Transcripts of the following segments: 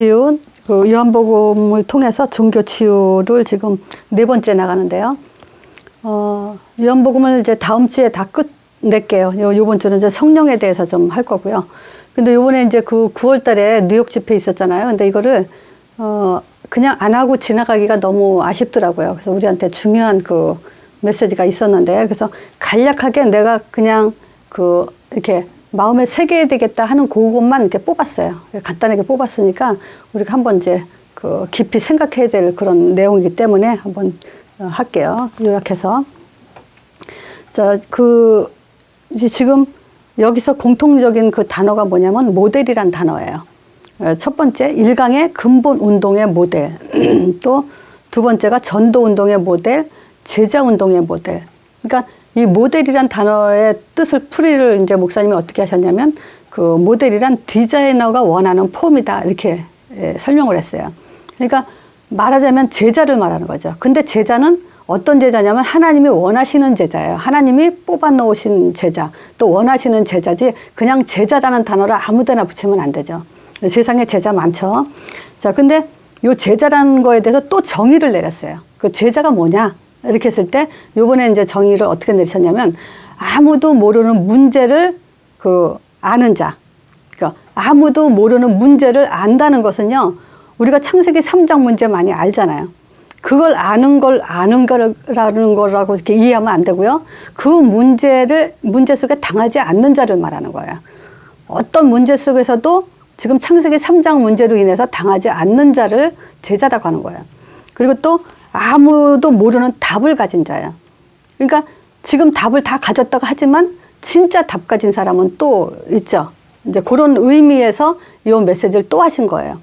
치유, 그 요한복음을 통해서 종교 치유를 지금 4번째 나가는데요. 요한복음을 이제 다음 주에 다 끝낼게요. 요번 주는 이제 성령에 대해서 좀 할 거고요. 근데 요번에 이제 그 9월 달에 뉴욕 집회 있었잖아요. 근데 이거를, 그냥 안 하고 지나가기가 너무 아쉽더라고요. 그래서 우리한테 중요한 그 메시지가 있었는데, 그래서 간략하게 내가 그냥 이렇게 마음에 새겨야 되겠다 하는 그것만 이렇게 뽑았어요. 간단하게 뽑았으니까 우리가 한번 이제 깊이 생각해야 될 그런 내용이기 때문에 한번 할게요. 요약해서. 자, 이제 지금 여기서 공통적인 그 단어가 뭐냐면 모델이란 단어예요. 첫 번째, 일강의 근본 운동의 모델. 또 두 번째가 전도 운동의 모델, 제자 운동의 모델. 그러니까 이 모델이란 단어의 뜻을 풀이를 이제 목사님이 어떻게 하셨냐면 그 모델이란 디자이너가 원하는 폼이다 이렇게 설명을 했어요. 그러니까 말하자면 제자를 말하는 거죠. 근데 제자는 어떤 제자냐면 하나님이 원하시는 제자예요. 하나님이 뽑아 놓으신 제자, 또 원하시는 제자지 그냥 제자라는 단어를 아무 데나 붙이면 안 되죠. 세상에 제자 많죠. 자, 근데 요 제자라는 거에 대해서 또 정의를 내렸어요. 그 제자가 뭐냐? 이렇게 했을 때 요번에 이제 정의를 어떻게 내리셨냐면 아무도 모르는 문제를 아는 자. 그러니까 아무도 모르는 문제를 안다는 것은요. 우리가 창세기 3장 문제 많이 알잖아요. 그걸 아는 거라는 거라고 이렇게 이해하면 안 되고요. 그 문제 속에 당하지 않는 자를 말하는 거예요. 어떤 문제 속에서도 지금 창세기 3장 문제로 인해서 당하지 않는 자를 제자라고 하는 거예요. 그리고 또 아무도 모르는 답을 가진 자예요. 그러니까 지금 답을 다 가졌다고 하지만 진짜 답 가진 사람은 또 있죠. 이제 그런 의미에서 이 메시지를 또 하신 거예요.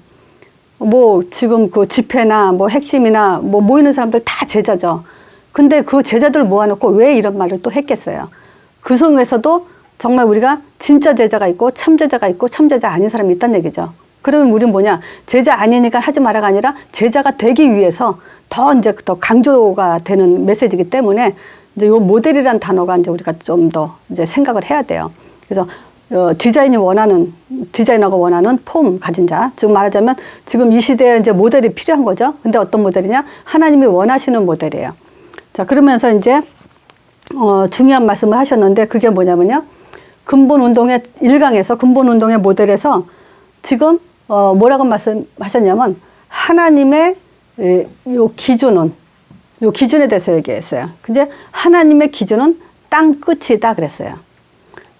뭐 지금 그 집회나 뭐 핵심이나 뭐 모이는 사람들 다 제자죠. 근데 그 제자들 모아놓고 왜 이런 말을 또 했겠어요. 그 속에서도 정말 우리가 진짜 제자가 있고 참제자가 있고 참제자 아닌 사람이 있다는 얘기죠. 그러면 우리는 뭐냐, 제자 아니니까 하지 마라가 아니라 제자가 되기 위해서 더 강조가 되는 메시지이기 때문에 이제 요 모델이란 단어가 이제 우리가 좀 더 이제 생각을 해야 돼요. 그래서 디자이너가 원하는 폼 가진 자. 즉 말하자면 지금 이 시대에 이제 모델이 필요한 거죠. 근데 어떤 모델이냐? 하나님이 원하시는 모델이에요. 자, 그러면서 이제 중요한 말씀을 하셨는데 그게 뭐냐면요. 근본 운동의 1강에서 근본 운동의 모델에서 지금 뭐라고 말씀하셨냐면 하나님의 요 기준에 대해서 얘기했어요. 근데 하나님의 기준은 땅 끝이다 그랬어요.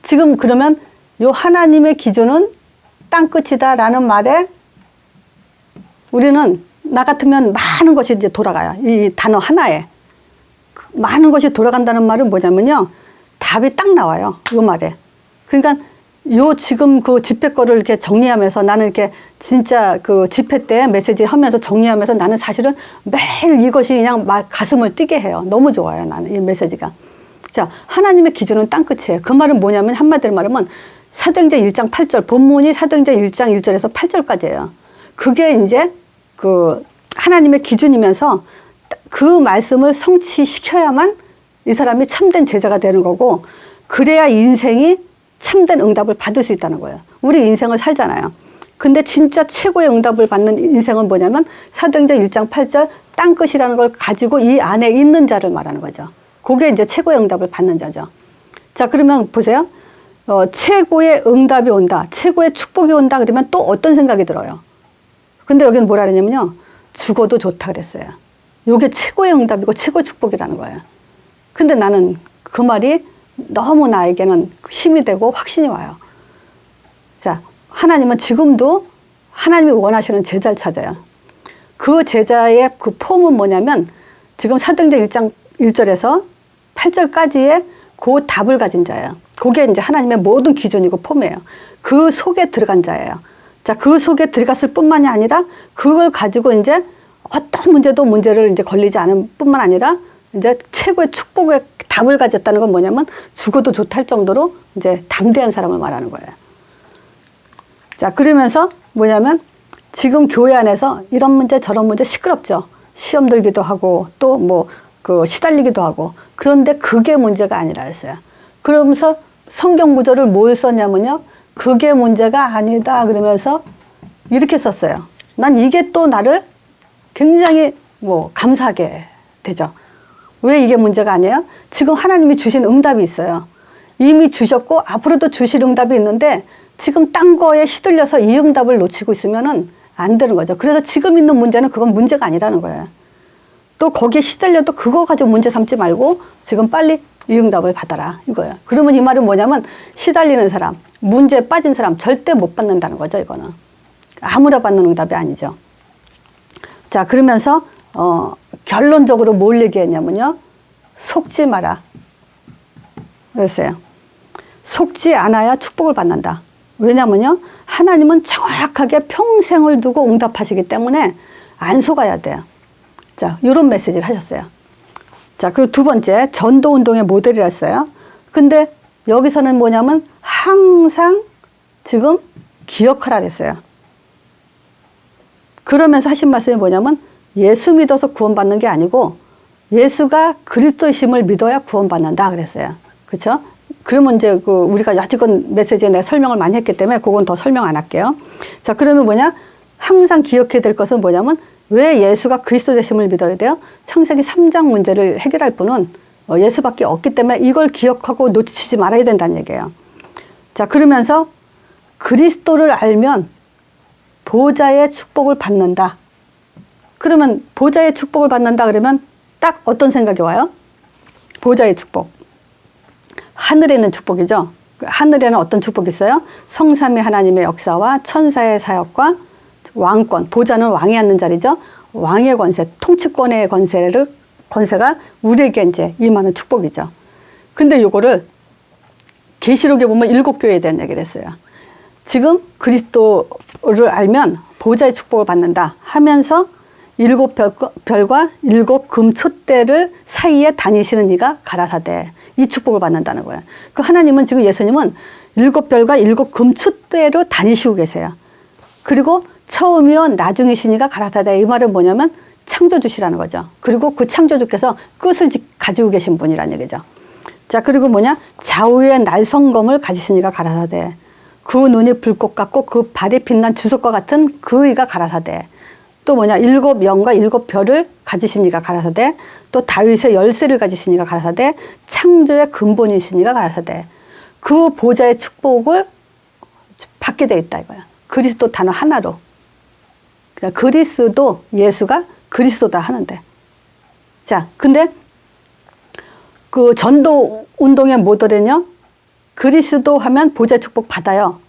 지금 그러면 요 하나님의 기준은 땅 끝이다라는 말에 우리는 나 같으면 많은 것이 이제 돌아가요. 이 단어 하나에. 많은 것이 돌아간다는 말은 뭐냐면요. 답이 딱 나와요. 요 말에. 그러니까 요 지금 그 집회 거를 이렇게 정리하면서 나는 이렇게 진짜 그 집회 때 메시지 하면서 정리하면서 나는 사실은 매일 이것이 그냥 가슴을 뛰게 해요. 너무 좋아요. 나는 이 메시지가. 자, 하나님의 기준은 땅 끝이에요. 그 말은 뭐냐면 한마디로 말하면 사도행전 1장 8절, 본문이 사도행전 1장 1절에서 8절까지예요. 그게 이제 그 하나님의 기준이면서 그 말씀을 성취시켜야만 이 사람이 참된 제자가 되는 거고 그래야 인생이 참된 응답을 받을 수 있다는 거예요. 우리 인생을 살잖아요. 근데 진짜 최고의 응답을 받는 인생은 뭐냐면 사도행전 1장 8절 땅 끝이라는 걸 가지고 이 안에 있는 자를 말하는 거죠. 그게 이제 최고의 응답을 받는 자죠. 자, 그러면 보세요. 최고의 응답이 온다. 최고의 축복이 온다. 그러면 또 어떤 생각이 들어요? 근데 여기는 뭐라 그러냐면요. 죽어도 좋다 그랬어요. 이게 최고의 응답이고 최고의 축복이라는 거예요. 근데 나는 그 말이 너무 나에게는 힘이 되고 확신이 와요. 자, 하나님은 지금도 하나님이 원하시는 제자를 찾아요. 그 제자의 그 폼은 뭐냐면 지금 사도행전 1장 1절에서 8절까지의 그 답을 가진 자예요. 그게 이제 하나님의 모든 기준이고 폼이에요. 그 속에 들어간 자예요. 자, 그 속에 들어갔을 뿐만이 아니라 그걸 가지고 이제 어떤 문제를 이제 걸리지 않은 뿐만 아니라 이제 최고의 축복의 답을 가졌다는 건 뭐냐면 죽어도 좋다 할 정도로 이제 담대한 사람을 말하는 거예요. 자, 그러면서 뭐냐면 지금 교회 안에서 이런 문제 저런 문제 시끄럽죠. 시험 들기도 하고 또 시달리기도 하고 그런데 그게 문제가 아니라 했어요. 그러면서 성경 구절을 뭘 썼냐면요. 그게 문제가 아니다 그러면서 이렇게 썼어요. 난 이게 또 나를 굉장히 감사하게 되죠. 왜 이게 문제가 아니에요? 지금 하나님이 주신 응답이 있어요. 이미 주셨고 앞으로도 주실 응답이 있는데 지금 딴 거에 휘둘려서 이 응답을 놓치고 있으면은 안 되는 거죠. 그래서 지금 있는 문제는 그건 문제가 아니라는 거예요. 또 거기에 시달려도 그거 가지고 문제 삼지 말고 지금 빨리 이 응답을 받아라 이거예요. 그러면 이 말은 뭐냐면 시달리는 사람, 문제에 빠진 사람 절대 못 받는다는 거죠. 이거는 아무나 받는 응답이 아니죠. 자, 그러면서 결론적으로 뭘 얘기했냐면요, 속지 마라 그랬어요. 속지 않아야 축복을 받는다. 왜냐면요, 하나님은 정확하게 평생을 두고 응답하시기 때문에 안 속아야 돼요. 자, 이런 메시지를 하셨어요. 자, 그리고 두 번째, 전도운동의 모델이라 했어요. 근데 여기서는 뭐냐면 항상 지금 기억하라 그랬어요. 그러면서 하신 말씀이 뭐냐면 예수 믿어서 구원받는 게 아니고 예수가 그리스도이심을 믿어야 구원받는다 그랬어요. 그렇죠? 그러면 이제 우리가 여지껏 메시지에 내가 설명을 많이 했기 때문에 그건 더 설명 안 할게요. 자, 그러면 뭐냐? 항상 기억해야 될 것은 뭐냐면 왜 예수가 그리스도 되심을 믿어야 돼요? 창세기 3장 문제를 해결할 분은 예수밖에 없기 때문에 이걸 기억하고 놓치지 말아야 된다는 얘기예요. 자, 그러면서 그리스도를 알면 보좌의 축복을 받는다. 그러면 보좌의 축복을 받는다 그러면 딱 어떤 생각이 와요? 보좌의 축복. 하늘에 있는 축복이죠. 하늘에는 어떤 축복이 있어요? 성삼위 하나님의 역사와 천사의 사역과 왕권, 보좌는 왕이 앉는 자리죠. 왕의 권세, 통치권의 권세가 우리에게 이제 임하는 축복이죠. 근데 요거를 계시록에 보면 7교회에 대한 얘기를 했어요. 지금 그리스도를 알면 보좌의 축복을 받는다 하면서 7별과 7금촛대를 사이에 다니시는 이가 가라사대, 이 축복을 받는다는 거예요. 그 하나님은 지금 예수님은 7별과 7금촛대로 다니시고 계세요. 그리고 처음이요 나중이시니가 가라사대, 이 말은 뭐냐면 창조주시라는 거죠. 그리고 그 창조주께서 끝을 가지고 계신 분이라는 얘기죠. 자, 그리고 뭐냐, 좌우의 날성검을 가지시니가 가라사대, 그 눈이 불꽃 같고 그 발이 빛난 주석과 같은 그 이가 가라사대, 또 뭐냐, 7영과 7별을 가지시니가 가라사대, 또 다윗의 열쇠를 가지시니가 가라사대, 창조의 근본이시니가 가라사대, 그 보좌의 축복을 받게 돼 있다 이거야. 그리스도 단어 하나로. 그러니까 그리스도, 예수가 그리스도다 하는데. 자, 근데 그 전도 운동의 모델은요, 그리스도 하면 보좌 축복 받아요.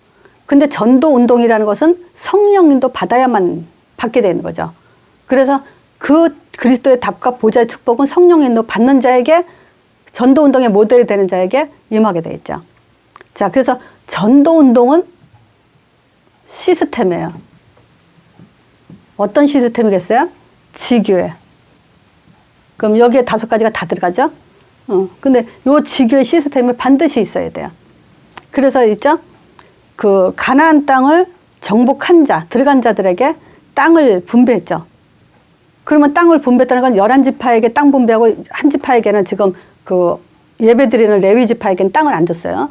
근데 전도 운동이라는 것은 성령님도 받아야만 받게 되는 거죠. 그래서 그 그리스도의 답과 보좌의 축복은 성령님도 받는 자에게, 전도 운동의 모델이 되는 자에게 임하게 돼 있죠. 자, 그래서 전도 운동은 시스템이에요. 어떤 시스템이겠어요? 지교회. 그럼 여기에 5가지가 다 들어가죠? 근데 요 지교회 시스템이 반드시 있어야 돼요. 그래서 있죠? 그 가나안 땅을 정복한 자, 들어간 자들에게 땅을 분배했죠. 그러면 땅을 분배했다는 건 11지파에게 땅 분배하고 한 지파에게는 지금 그 예배드리는 레위 지파에게는 땅을 안 줬어요.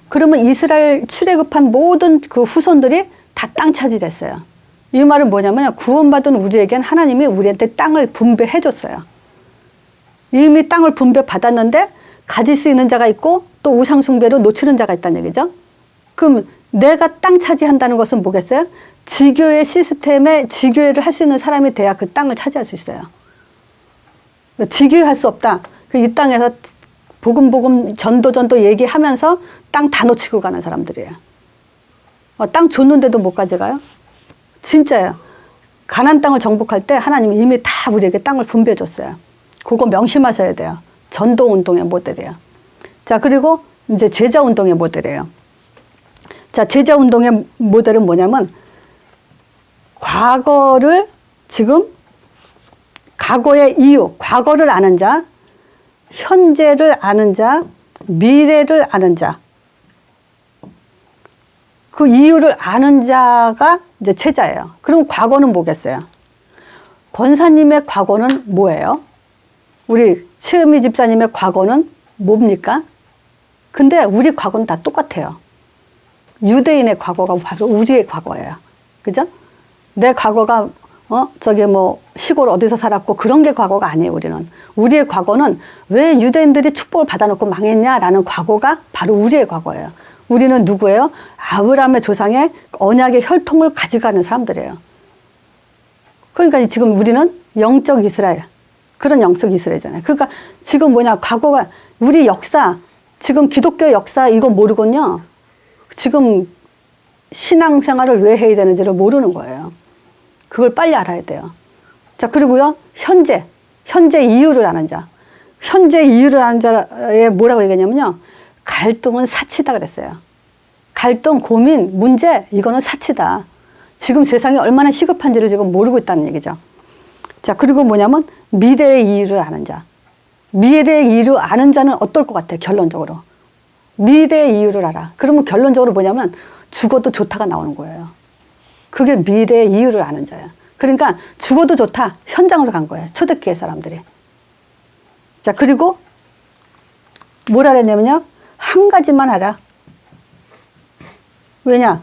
그러면 이스라엘 출애굽한 모든 그 후손들이 다 땅 차지했어요. 이 말은 뭐냐면 구원받은 우리에겐 하나님이 우리한테 땅을 분배해 줬어요. 이미 땅을 분배받았는데 가질 수 있는 자가 있고 또 우상숭배로 놓치는 자가 있다는 얘기죠. 그럼 내가 땅 차지한다는 것은 뭐겠어요? 지교회 시스템에 지교회를 할 수 있는 사람이 돼야 그 땅을 차지할 수 있어요. 지교회 할 수 없다. 이 땅에서 복음 전도 얘기하면서 땅 다 놓치고 가는 사람들이에요. 땅 줬는데도 못 가져가요? 진짜예요. 가나안 땅을 정복할 때 하나님이 이미 다 우리에게 땅을 분배해 줬어요. 그거 명심하셔야 돼요. 전도 운동의 모델이에요. 자, 그리고 이제 제자 운동의 모델이에요. 자, 제자 운동의 모델은 뭐냐면 과거를 지금, 과거의 이유, 과거를 아는 자, 현재를 아는 자, 미래를 아는 자, 그 이유를 아는 자가 이제 제자예요. 그럼 과거는 뭐겠어요? 권사님의 과거는 뭐예요? 우리 최은미 집사님의 과거는 뭡니까? 근데 우리 과거는 다 똑같아요. 유대인의 과거가 바로 우리의 과거예요. 그죠? 내 과거가 저기 뭐 시골 어디서 살았고 그런 게 과거가 아니에요. 우리는 우리의 과거는 왜 유대인들이 축복을 받아놓고 망했냐라는 과거가 바로 우리의 과거예요. 우리는 누구예요? 아브라함의 조상의 언약의 혈통을 가져가는 사람들이에요. 그러니까 지금 우리는 영적 이스라엘, 그런 영적 이스라엘이잖아요. 그러니까 지금 뭐냐, 과거가 우리 역사, 지금 기독교 역사 이거 모르군요. 지금 신앙생활을 왜 해야 되는지를 모르는 거예요. 그걸 빨리 알아야 돼요. 자, 그리고요, 현재 이유를 아는 자. 현재 이유를 아는 자에 뭐라고 얘기했냐면요. 갈등은 사치다 그랬어요. 갈등, 고민, 문제, 이거는 사치다. 지금 세상이 얼마나 시급한지를 지금 모르고 있다는 얘기죠. 자, 그리고 뭐냐면 미래의 이유를 아는 자. 미래의 이유를 아는 자는 어떨 것 같아요, 결론적으로. 미래의 이유를 알아. 그러면 결론적으로 뭐냐면 죽어도 좋다가 나오는 거예요. 그게 미래의 이유를 아는 자예요. 그러니까 죽어도 좋다, 현장으로 간 거예요, 초대교회 사람들이. 자, 그리고 뭐라 그랬냐면요. 한 가지만 하라. 왜냐?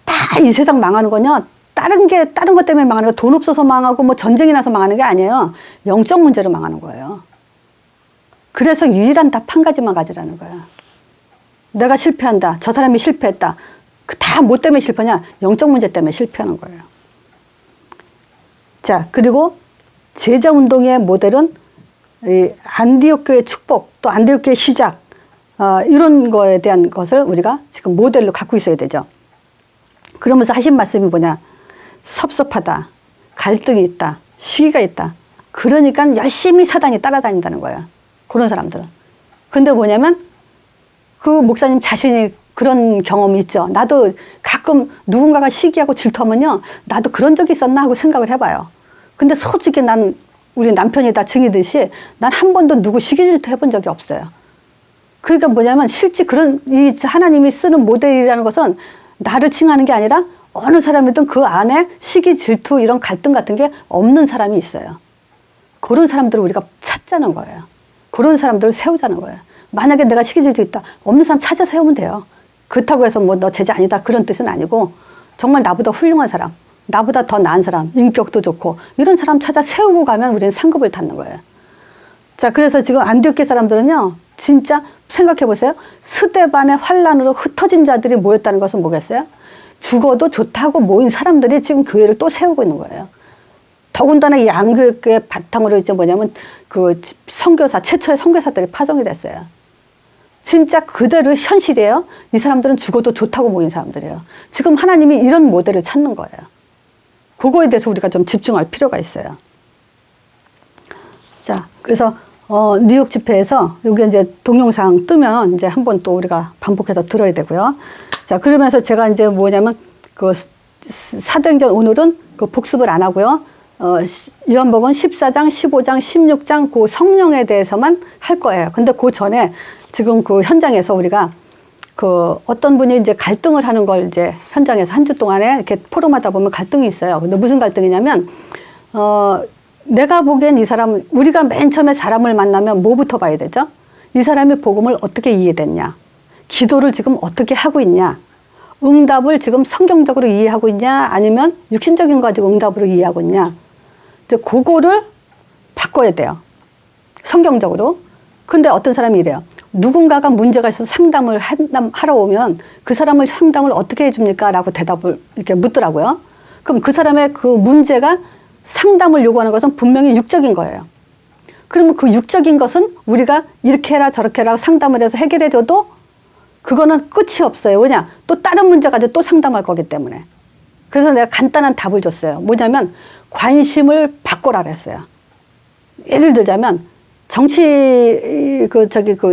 다 이 세상 망하는 거냐? 다른 것 때문에 망하는 거, 돈 없어서 망하고 뭐 전쟁이 나서 망하는 게 아니에요. 영적 문제로 망하는 거예요. 그래서 유일한 답 한 가지만 가지라는 거야. 내가 실패한다. 저 사람이 실패했다. 다 뭐 때문에 실패냐? 영적 문제 때문에 실패하는 거예요. 자, 그리고 제자운동의 모델은 이 안디옥 교회 축복, 또 안디옥 교회 시작, 이런 거에 대한 것을 우리가 지금 모델로 갖고 있어야 되죠. 그러면서 하신 말씀이 뭐냐? 섭섭하다, 갈등이 있다, 시기가 있다. 그러니까 열심히 사단이 따라다닌다는 거예요. 그런 사람들은. 근데 뭐냐면 그 목사님 자신이 그런 경험이 있죠. 나도 가끔 누군가가 시기하고 질투하면요, 나도 그런 적이 있었나 하고 생각을 해봐요. 근데 솔직히 우리 남편이 다 증이듯이 난 한 번도 누구 시기 질투 해본 적이 없어요. 그러니까 뭐냐면 실제 이 하나님이 쓰는 모델이라는 것은 나를 칭하는 게 아니라 어느 사람이든 그 안에 시기 질투 이런 갈등 같은 게 없는 사람이 있어요. 그런 사람들을 우리가 찾자는 거예요. 그런 사람들을 세우자는 거예요. 만약에 내가 시기 질투 있다, 없는 사람 찾아 세우면 돼요. 그렇다고 해서 뭐 너 제자 아니다 그런 뜻은 아니고, 정말 나보다 훌륭한 사람, 나보다 더 나은 사람, 인격도 좋고 이런 사람 찾아 세우고 가면 우리는 상급을 받는 거예요. 자, 그래서 지금 안디옥 사람들은요, 진짜 생각해 보세요. 스데반의 환란으로 흩어진 자들이 모였다는 것은 뭐겠어요? 죽어도 좋다고 모인 사람들이 지금 교회를 또 세우고 있는 거예요. 더군다나 이 안교회의 바탕으로 이제 뭐냐면 그 최초의 선교사들이 파송이 됐어요. 진짜 그대로 현실이에요. 이 사람들은 죽어도 좋다고 모인 사람들이에요. 지금 하나님이 이런 모델을 찾는 거예요. 그거에 대해서 우리가 좀 집중할 필요가 있어요. 자, 그래서 뉴욕 집회에서 여기 이제 동영상 뜨면 이제 한번 또 우리가 반복해서 들어야 되고요. 자, 그러면서 제가 이제 뭐냐면 그 사도행전 오늘은 그 복습을 안 하고요. 요한복음 14장, 15장, 16장 그 성령에 대해서만 할 거예요. 근데 그 전에 지금 그 현장에서 우리가 그 어떤 분이 이제 갈등을 하는 걸 이제 현장에서 한 주 동안에 이렇게 포럼하다 보면 갈등이 있어요. 근데 무슨 갈등이냐면, 내가 보기엔 이 사람, 우리가 맨 처음에 사람을 만나면 뭐부터 봐야 되죠? 이 사람의 복음을 어떻게 이해됐냐? 기도를 지금 어떻게 하고 있냐? 응답을 지금 성경적으로 이해하고 있냐? 아니면 육신적인 거 가지고 응답으로 이해하고 있냐? 이제 그거를 바꿔야 돼요. 성경적으로. 근데 어떤 사람이 이래요. 누군가가 문제가 있어서 상담을 하러 오면 그 사람을 상담을 어떻게 해줍니까? 라고 대답을 이렇게 묻더라고요. 그럼 그 사람의 그 문제가 상담을 요구하는 것은 분명히 육적인 거예요. 그러면 그 육적인 것은 우리가 이렇게 해라 저렇게 해라 상담을 해서 해결해줘도 그거는 끝이 없어요. 왜냐? 또 다른 문제 가지고 또 상담할 거기 때문에. 그래서 내가 간단한 답을 줬어요. 뭐냐면 관심을 바꿔라 그랬어요. 예를 들자면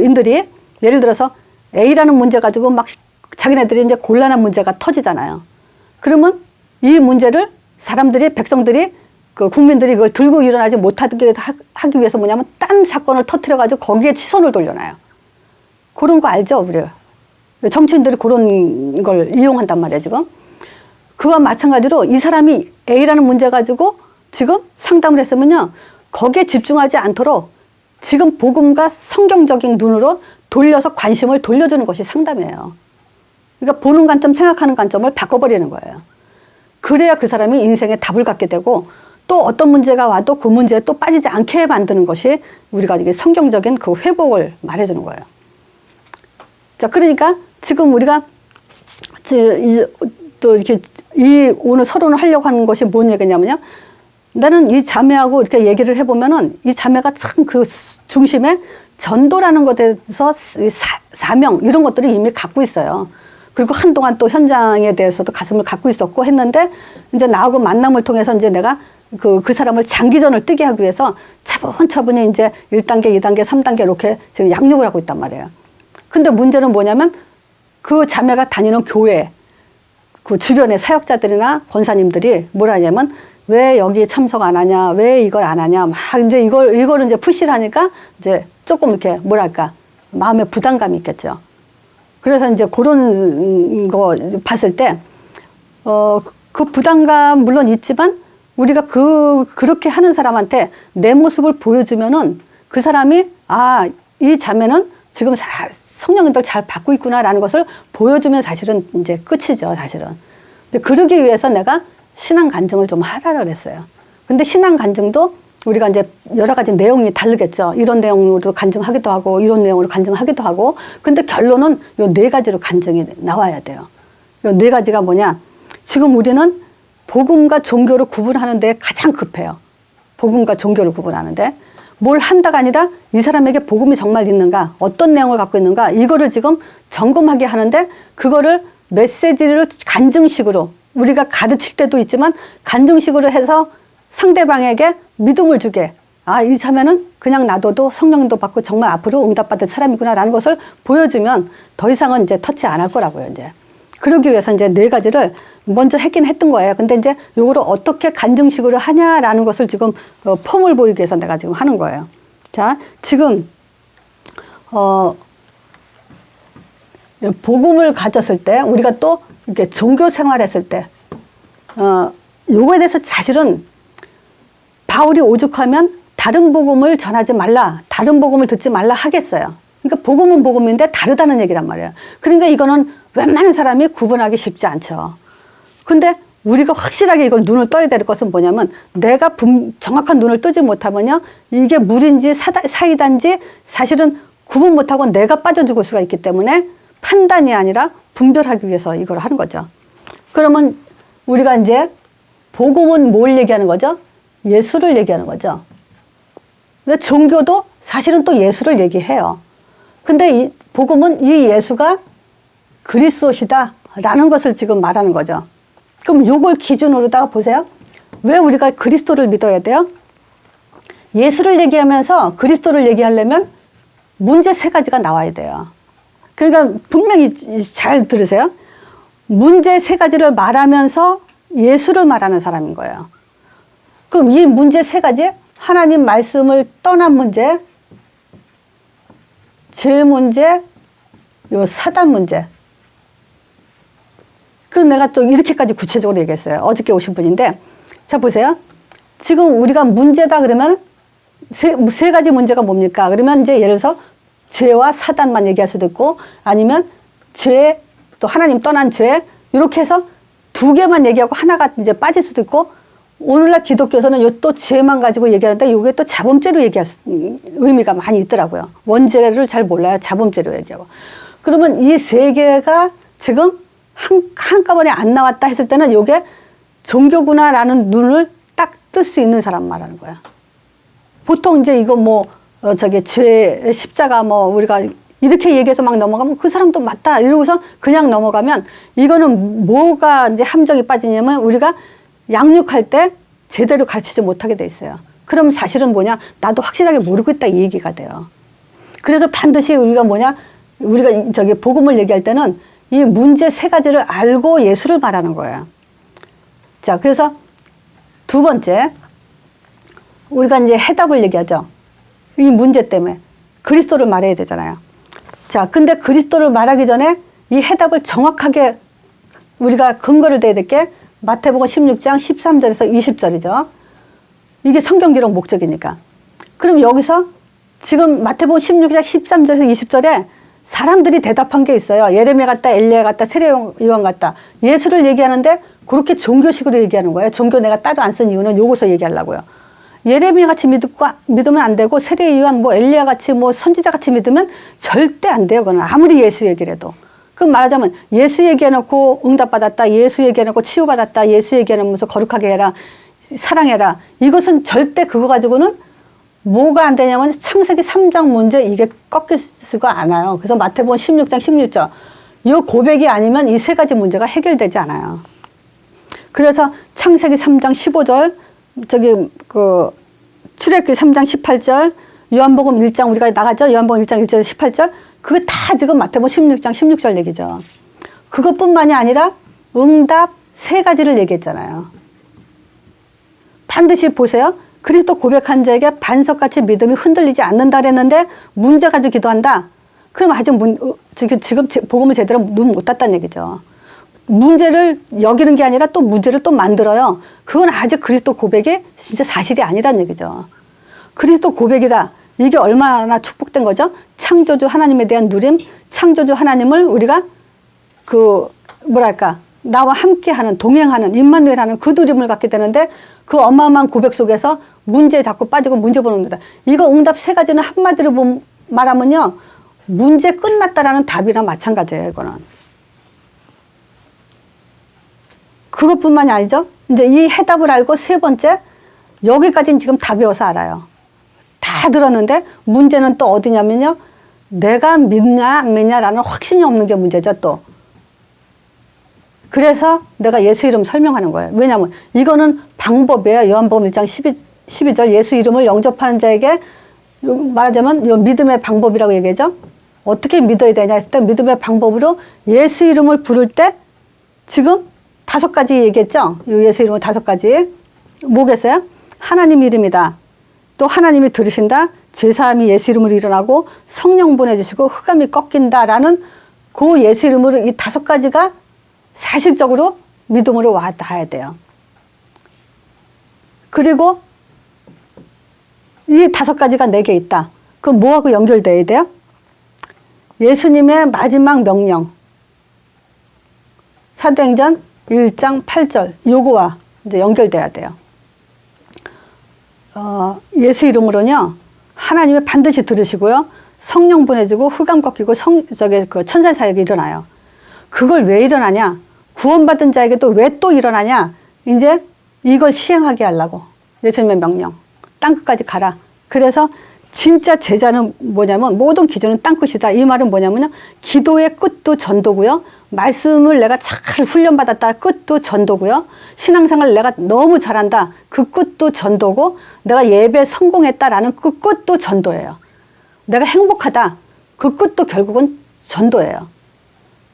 인들이 예를 들어서 A라는 문제 가지고 막 자기네들이 이제 곤란한 문제가 터지잖아요. 그러면 이 문제를 백성들이 그 국민들이 그걸 들고 일어나지 못하게 하기 위해서 뭐냐면 딴 사건을 터뜨려가지고 거기에 시선을 돌려놔요. 그런 거 알죠, 우리? 정치인들이 그런 걸 이용한단 말이에요, 지금. 그와 마찬가지로 이 사람이 A라는 문제 가지고 지금 상담을 했으면요, 거기에 집중하지 않도록 지금 복음과 성경적인 눈으로 돌려서 관심을 돌려주는 것이 상담이에요. 그러니까 보는 관점, 생각하는 관점을 바꿔버리는 거예요. 그래야 그 사람이 인생에 답을 갖게 되고 또 어떤 문제가 와도 그 문제에 또 빠지지 않게 만드는 것이 우리가 이게 성경적인 그 회복을 말해주는 거예요. 자, 그러니까 지금 우리가 또 이렇게 오늘 서론을 하려고 하는 것이 뭔 얘기냐면요. 나는 이 자매하고 이렇게 얘기를 해보면은 이 자매가 참 그 중심에 전도라는 것에 대해서 사명 이런 것들을 이미 갖고 있어요. 그리고 한동안 또 현장에 대해서도 가슴을 갖고 있었고 했는데 이제 나하고 만남을 통해서 이제 내가 그 사람을 장기전을 뜨게 하기 위해서 차분차분히 이제 1단계, 2단계, 3단계 이렇게 지금 양육을 하고 있단 말이에요. 근데 문제는 뭐냐면 그 자매가 다니는 교회, 그 주변의 사역자들이나 권사님들이 뭐라 하냐면 왜 여기 참석 안 하냐, 왜 이걸 안 하냐, 막 이제 이거를 이제 푸시를 하니까 이제 조금 이렇게 뭐랄까, 마음에 부담감이 있겠죠. 그래서 이제 그런 거 봤을 때, 그 부담감 물론 있지만 우리가 그렇게 하는 사람한테 내 모습을 보여주면은 그 사람이 아, 이 자매는 지금 성령님들 잘 받고 있구나라는 것을 보여주면 사실은 이제 끝이죠, 사실은. 근데 그러기 위해서 내가 신앙 간증을 좀 하라고 그랬어요. 근데 신앙 간증도 우리가 이제 여러 가지 내용이 다르겠죠. 이런 내용으로 간증하기도 하고, 이런 내용으로 간증하기도 하고. 근데 결론은 요 4가지로 간증이 나와야 돼요. 요 4가지가 뭐냐? 지금 우리는 복음과 종교를 구분하는 데 가장 급해요. 복음과 종교를 구분하는데. 뭘 한다가 아니라 이 사람에게 복음이 정말 있는가, 어떤 내용을 갖고 있는가, 이거를 지금 점검하게 하는데, 그거를 메시지를 간증식으로, 우리가 가르칠 때도 있지만, 간증식으로 해서 상대방에게 믿음을 주게, 아, 이 자매는 그냥 놔둬도 성령님도 받고 정말 앞으로 응답받을 사람이구나라는 것을 보여주면 더 이상은 이제 터치 안 할 거라고요, 이제. 그러기 위해서 이제 4가지를 먼저 했긴 했던 거예요. 근데 이제 요거를 어떻게 간증식으로 하냐라는 것을 지금 폼을 보이기 위해서 내가 지금 하는 거예요. 자, 지금, 복음을 가졌을 때, 우리가 또 이렇게 종교 생활했을 때, 요거에 대해서 사실은 바울이 오죽하면 다른 복음을 전하지 말라, 다른 복음을 듣지 말라 하겠어요. 그러니까 복음은 복음인데 다르다는 얘기란 말이에요. 그러니까 이거는 웬만한 사람이 구분하기 쉽지 않죠. 근데 우리가 확실하게 이걸 눈을 떠야 될 것은 뭐냐면 내가 정확한 눈을 뜨지 못하면요. 이게 물인지 사이다인지 사실은 구분 못하고 내가 빠져 죽을 수가 있기 때문에 판단이 아니라 분별하기 위해서 이걸 하는 거죠. 그러면 우리가 이제 복음은 뭘 얘기하는 거죠? 예수를 얘기하는 거죠. 근데 종교도 사실은 또 예수를 얘기해요. 근데 이 복음은 이 예수가 그리스도시다 라는 것을 지금 말하는 거죠. 그럼 요걸 기준으로다가 보세요. 왜 우리가 그리스도를 믿어야 돼요? 예수를 얘기하면서 그리스도를 얘기하려면 문제 3가지가 나와야 돼요. 그러니까 분명히 잘 들으세요. 문제 3가지를 말하면서 예수를 말하는 사람인 거예요. 그럼 이 문제 3가지, 하나님 말씀을 떠난 문제, 죄 문제, 요 사단 문제. 그 내가 또 이렇게까지 구체적으로 얘기했어요. 어저께 오신 분인데, 자 보세요. 지금 우리가 문제다 그러면 세 가지 문제가 뭡니까? 그러면 이제 예를 들어서 죄와 사단만 얘기할 수도 있고, 아니면 죄, 또 하나님 떠난 죄, 이렇게 해서 2개만 얘기하고 하나가 이제 빠질 수도 있고, 오늘날 기독교에서는 요 또 죄만 가지고 얘기하는데 이게 또 자범죄로 얘기할 의미가 많이 있더라고요. 원죄를 잘 몰라요. 자범죄로 얘기하고. 그러면 이 3개가 지금 한꺼번에 안 나왔다 했을 때는 이게 종교구나라는 눈을 딱 뜰 수 있는 사람 말하는 거야. 보통 이제 이거 뭐, 죄, 십자가 뭐, 우리가 이렇게 얘기해서 막 넘어가면 그 사람도 맞다. 이러고서 그냥 넘어가면 이거는 뭐가 이제 함정이 빠지냐면 우리가 양육할 때 제대로 가르치지 못하게 돼 있어요. 그럼 사실은 뭐냐? 나도 확실하게 모르고 있다 이 얘기가 돼요. 그래서 반드시 우리가 뭐냐? 우리가 복음을 얘기할 때는 이 문제 3가지를 알고 예수를 말하는 거예요. 자, 그래서 2번째, 우리가 이제 해답을 얘기하죠. 이 문제 때문에. 그리스도를 말해야 되잖아요. 자, 근데 그리스도를 말하기 전에 이 해답을 정확하게 우리가 근거를 대야 될 게 마태복음 16장 13절에서 20절이죠. 이게 성경 기록 목적이니까. 그럼 여기서 지금 마태복음 16장 13절에서 20절에 사람들이 대답한 게 있어요. 예레미야 같다, 엘리야 같다, 세례 요한 같다. 예수를 얘기하는데 그렇게 종교식으로 얘기하는 거예요. 종교 내가 따로 안 쓴 이유는 요거서 얘기하려고요. 예레미야 같이 믿으면 안 되고, 세례 요한, 뭐 엘리야 같이, 뭐 선지자 같이 믿으면 절대 안 돼요. 그건 아무리 예수 얘기를 해도. 그럼 말하자면 예수 얘기해놓고 응답받았다, 예수 얘기해놓고 치유받았다, 예수 얘기해놓으면서 거룩하게 해라, 사랑해라. 이것은 절대 그거 가지고는 뭐가 안 되냐면 창세기 3장 문제 이게 꺾이지가 않아요. 그래서 마태복음 16장 16절 이 고백이 아니면 이 세 가지 문제가 해결되지 않아요. 그래서 창세기 3장 15절 출애굽기 3장 18절 요한복음 1장 우리가 나갔죠. 요한복음 1장 1절 18절 그거 다 지금 마태복음 16장 16절 얘기죠. 그것뿐만이 아니라 응답 세 가지를 얘기했잖아요. 반드시 보세요. 그리스도 고백한 자에게 반석같이 믿음이 흔들리지 않는다 그랬는데 문제 가지고 기도한다. 그럼 아직 지금 복음을 제대로 눈 못 땄다는 얘기죠. 문제를 여기는 게 아니라 또 문제를 또 만들어요. 그건 아직 그리스도 고백이 진짜 사실이 아니란 얘기죠. 그리스도 고백이다. 이게 얼마나 축복된 거죠? 창조주 하나님에 대한 누림, 창조주 하나님을 우리가 나와 함께하는, 동행하는, 임마누엘하는 그 누림을 갖게 되는데 그 어마어마한 고백 속에서 문제에 자꾸 빠지고 문제 보는 겁니다. 이거 응답 세 가지는 한마디로 말하면요. 문제 끝났다라는 답이랑 마찬가지예요, 이거는. 그것뿐만이 아니죠. 이제 이 해답을 알고 세 번째, 여기까지는 지금 답이 어서 알아요. 다 들었는데 문제는 또 어디냐면요. 내가 믿냐 안 믿냐라는 확신이 없는 게 문제죠, 또. 그래서 내가 예수 이름 설명하는 거예요. 왜냐하면 이거는 방법이에요. 요한복음 1장 12절 예수 이름을 영접하는 자에게 말하자면 이 믿음의 방법이라고 얘기하죠. 어떻게 믿어야 되냐 했을 때 믿음의 방법으로 예수 이름을 부를 때 지금 5가지 얘기했죠. 예수 이름을 5가지. 뭐겠어요? 하나님 이름이다. 또 하나님이 들으신다. 제사함이 예수 이름으로 일어나고 성령 보내주시고 흑암이 꺾인다라는 그 예수 이름으로 이 5가지가 사실적으로 믿음으로 와 닿아야 돼요. 그리고 이 5가지가 내게 있다. 그럼 뭐하고 연결돼야 돼요? 예수님의 마지막 명령. 사도행전 1장 8절. 요거와 이제 연결돼야 돼요. 예수 이름으로는요, 하나님이 반드시 들으시고요, 성령 보내주고 흑암 꺾이고 천사 사역이 일어나요. 그걸 왜 일어나냐? 구원받은 자에게 또 왜 또 일어나냐? 이제 이걸 시행하게 하려고. 예수님의 명령. 땅끝까지 가라. 그래서 진짜 제자는 뭐냐면 모든 기준은 땅끝이다. 이 말은 뭐냐면요. 기도의 끝도 전도고요. 말씀을 내가 잘 훈련받았다. 끝도 전도고요. 신앙생활 내가 너무 잘한다. 그 끝도 전도고 내가 예배 성공했다라는 그 끝도 전도예요. 내가 행복하다. 그 끝도 결국은 전도예요.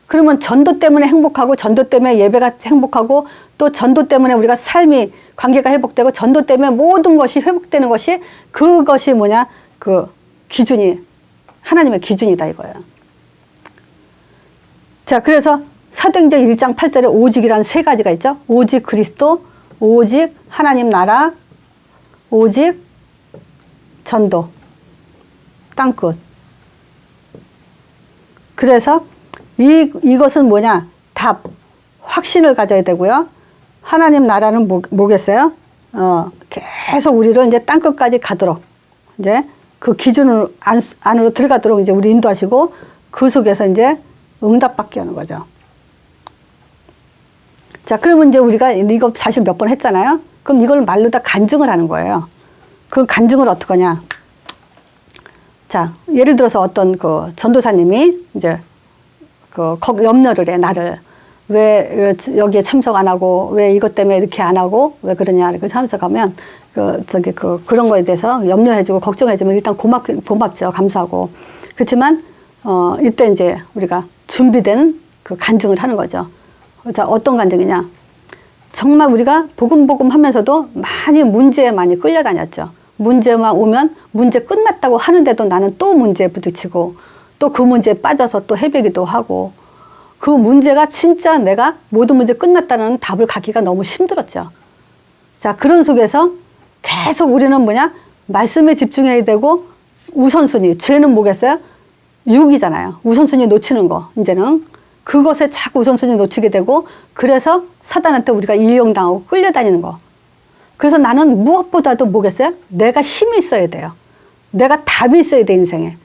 그러면 전도 때문에 행복하고 전도 때문에 예배가 행복하고 또 전도 때문에 우리가 삶이 관계가 회복되고 전도 때문에 모든 것이 회복되는 것이 그것이 뭐냐? 그 기준이 하나님의 기준이다 이거예요. 자, 그래서 사도행전 1장 8절에 오직이라는 3가지가 있죠. 오직 그리스도, 오직 하나님 나라, 오직 전도, 땅끝. 그래서 이것은 뭐냐? 답, 확신을 가져야 되고요. 하나님 나라는 뭐겠어요? 계속 우리를 이제 땅끝까지 가도록, 이제 그 기준 안으로 들어가도록 이제 우리 인도하시고 그 속에서 이제 응답받게 하는 거죠. 자, 그러면 이제 우리가 이거 사실 몇 번 했잖아요. 그럼 이걸 말로 다 간증을 하는 거예요. 그 간증을 어떻게 하냐? 자, 예를 들어서 어떤 그 전도사님이 이제 염려를 해, 나를. 왜 여기에 참석 안 하고, 왜 이것 때문에 이렇게 안 하고, 왜 그러냐, 이렇게 참석하면, 그런 거에 대해서 염려해주고, 걱정해주면 일단 고맙죠. 감사하고. 그렇지만, 이때 이제 우리가 준비된 그 간증을 하는 거죠. 자, 어떤 간증이냐. 정말 우리가 복음 하면서도 문제에 많이 끌려다녔죠. 문제만 오면 문제 끝났다고 하는데도 나는 또 문제에 부딪히고, 또 그 문제에 빠져서 또 헤매기도 하고, 그 문제가 진짜 내가 모든 문제 끝났다는 답을 갖기가 너무 힘들었죠. 자, 그런 속에서 계속 우리는 뭐냐? 말씀에 집중해야 되고, 우선순위. 죄는 뭐겠어요? 육이잖아요. 우선순위 놓치는 거, 이제는. 그것에 자꾸 우선순위 놓치게 되고, 그래서 사단한테 우리가 이용당하고 끌려다니는 거. 그래서 나는 무엇보다도 뭐겠어요? 내가 힘이 있어야 돼요. 내가 답이 있어야 돼, 인생에.